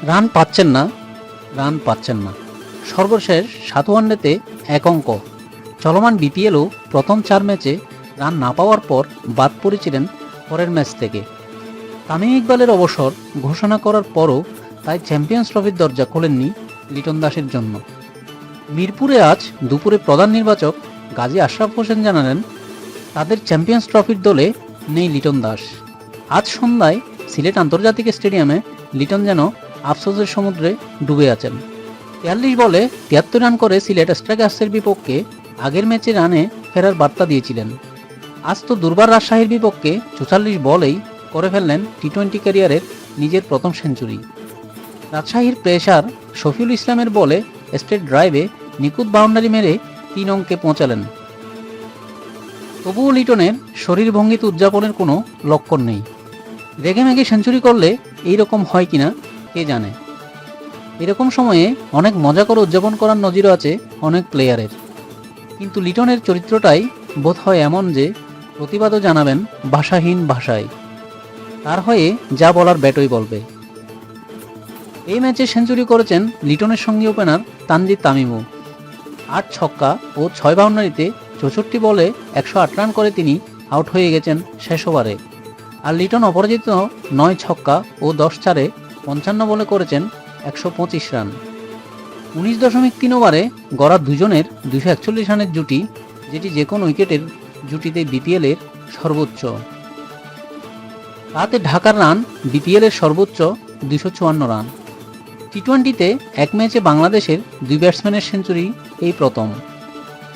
Run পাচ্ছেন না। সর্বশেষ 7 ওয়ানডেতে 1 অঙ্ক। চলমান বিপিএলও প্রথম 4 ম্যাচে রান না পাওয়ার পর বাদ পড়েছিলেন পরের ম্যাচ থেকে। তামিম ইকবালের অবসর ঘোষণা করার পরও তাই চ্যাম্পিয়ন্স ট্রফির দরজা খোলেননি লিটন দাসের জন্য। মিরপুরে আজ দুপুরে প্রধান নির্বাচক গাজী আশরাফ হোসেন জানালেন, তাদের চ্যাম্পিয়ন্স ট্রফির দলে নেই লিটন দাস। আজ সন্ধ্যায় সিলেট আন্তর্জাতিক স্টেডিয়ামে লিটন যেন আফসোসের সমুদ্রে ডুবে আছেন। 43 বলে 73 রান করে সিলেট স্ট্রাইকার্সের বিপক্ষে আগের ম্যাচে রানে ফেরার বার্তা দিয়েছিলেন। আজ তো দুর্বার রাজশাহীর বিপক্ষে 44 বলেই করে ফেললেন টি-20 ক্যারিয়ারের নিজের প্রথম সেঞ্চুরি। রাজশাহীর পেসার শফিউল ইসলামের বলে স্ট্রেট ড্রাইভে নিখুঁত বাউন্ডারি মেরে 3 অঙ্কে পৌঁছালেন। তবুও লিটনের শরীর ভঙ্গিতে উদযাপনের কোনো লক্ষণ নেই। রেগে মেগে সেঞ্চুরি করলে এইরকম হয় কিনা কে জানে। এরকম সময়ে অনেক মজা করে উদযাপন করার নজিরও আছে অনেক প্লেয়ারের, কিন্তু লিটনের চরিত্রটাই বোধ হয় এমন যে প্রতিবাদও জানাবেন ভাষাহীন ভাষায়। তার হয়ে যা বলার ব্যাটই বলবে। এই ম্যাচে সেঞ্চুরি করেছেন লিটনের সঙ্গী ওপেনার তানজিদ তামিমও। 8 ছক্কা ও 6 বাউন্ডারিতে 64 বলে 108 রান করে তিনি আউট হয়ে গেছেন শেষ ওভারে। আর লিটন অপরাজিত 9 ছক্কা ও 10 চারে 55 বলে করেছেন 125 রান। 19.3 ওভারে গড়া দুজনের 241 রানের জুটি, যেটি যে কোনো উইকেটের জুটিতে বিপিএলের সর্বোচ্চ। তাতে ঢাকার রান বিপিএলের সর্বোচ্চ 254 রান। টি-20তে এক ম্যাচে বাংলাদেশের 2 ব্যাটসম্যানের সেঞ্চুরি এই প্রথম,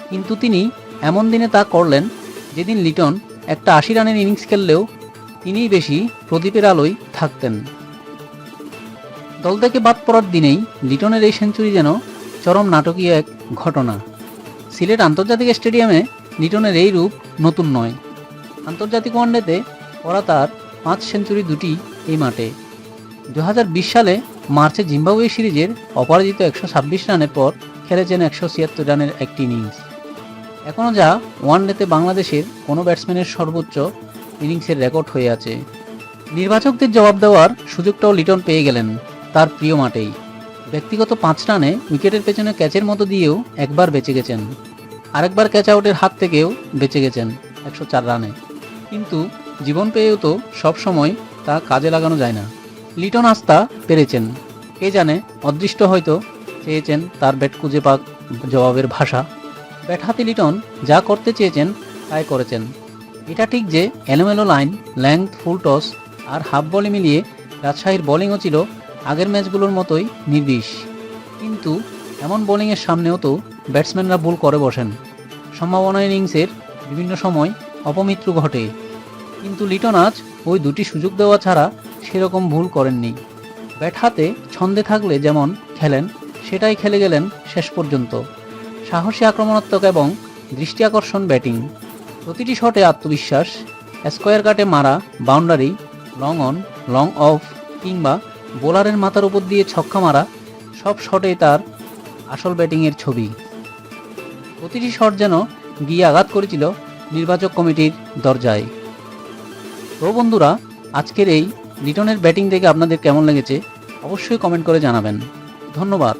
কিন্তু তিনি এমন দিনে তা করলেন যেদিন লিটন একটা 80 রানের ইনিংস খেললেও তিনিই বেশি প্রদীপের আলোয় থাকতেন। দল থেকে বাদ পড়ার দিনেই লিটনের এই সেঞ্চুরি যেন চরম নাটকীয় এক ঘটনা। সিলেট আন্তর্জাতিক স্টেডিয়ামে লিটনের এই রূপ নতুন নয়। আন্তর্জাতিক ওয়ানডেতে করা তার 5 সেঞ্চুরি দুটি এই মাঠে। 2020 সালে মার্চে জিম্বাবুয়ে সিরিজের অপরাজিত 126 রানের পর খেলেছেন 176 রানের একটি ইনিংস। এখনও যা ওয়ানডেতে বাংলাদেশের কোনো ব্যাটসম্যানের সর্বোচ্চ ইনিংসের রেকর্ড হয়ে আছে। নির্বাচকদের জবাব দেওয়ার সুযোগটাও লিটন পেয়ে গেলেন তার প্রিয় মাঠেই। ব্যক্তিগত 5 রানে উইকেটের পেছনে ক্যাচের মতো দিয়েও একবার বেঁচে গেছেন, আরেকবার ক্যাচ আউটের হাত থেকেও বেঁচে গেছেন 104 রানে। কিন্তু জীবন পেয়েও তো সবসময় তা কাজে লাগানো যায় না। লিটন আজ তা পেরেছেন। কে জানে, অদৃষ্ট হয়তো চেয়েছেন তার ব্যাট খুঁজে পাক জবাবের ভাষা। ব্যাট হাতে লিটন যা করতে চেয়েছেন তাই করেছেন। এটা ঠিক যে এলোমেলো লাইন, লেংথ, ফুল টস আর হাফ বলে মিলিয়ে রাজশাহীর বোলিংও ছিল আগের ম্যাচগুলোর মতোই নির্বিষ। কিন্তু এমন বোলিংয়ের সামনেও তো ব্যাটসম্যানরা ভুল করে বসেন। সম্ভাবনা ইনিংসের বিভিন্ন সময় অপমৃত্যু ঘটে, কিন্তু লিটন আজ ওই দুটি সুযোগ দেওয়া ছাড়া সেরকম ভুল করেননি। ব্যাট হাতে ছন্দে থাকলে যেমন খেলেন সেটাই খেলে গেলেন শেষ পর্যন্ত। সাহসী আক্রমণাত্মক এবং দৃষ্টি আকর্ষণ ব্যাটিং, প্রতিটি শটে আত্মবিশ্বাস, স্কোয়ার কাটে মারা boundary, long on, long of কিংবা বোলারের মাথার উপর দিয়ে ছক্কা মারা, সব শটেই তার আসল ব্যাটিংয়ের ছবি। প্রতিটি শট যেন গিয়ে আঘাত করেছিল নির্বাচক কমিটির দরজায়। তো বন্ধুরা, আজকের এই লিটনের ব্যাটিং দেখে আপনাদের কেমন লেগেছে অবশ্যই কমেন্ট করে জানাবেন। ধন্যবাদ।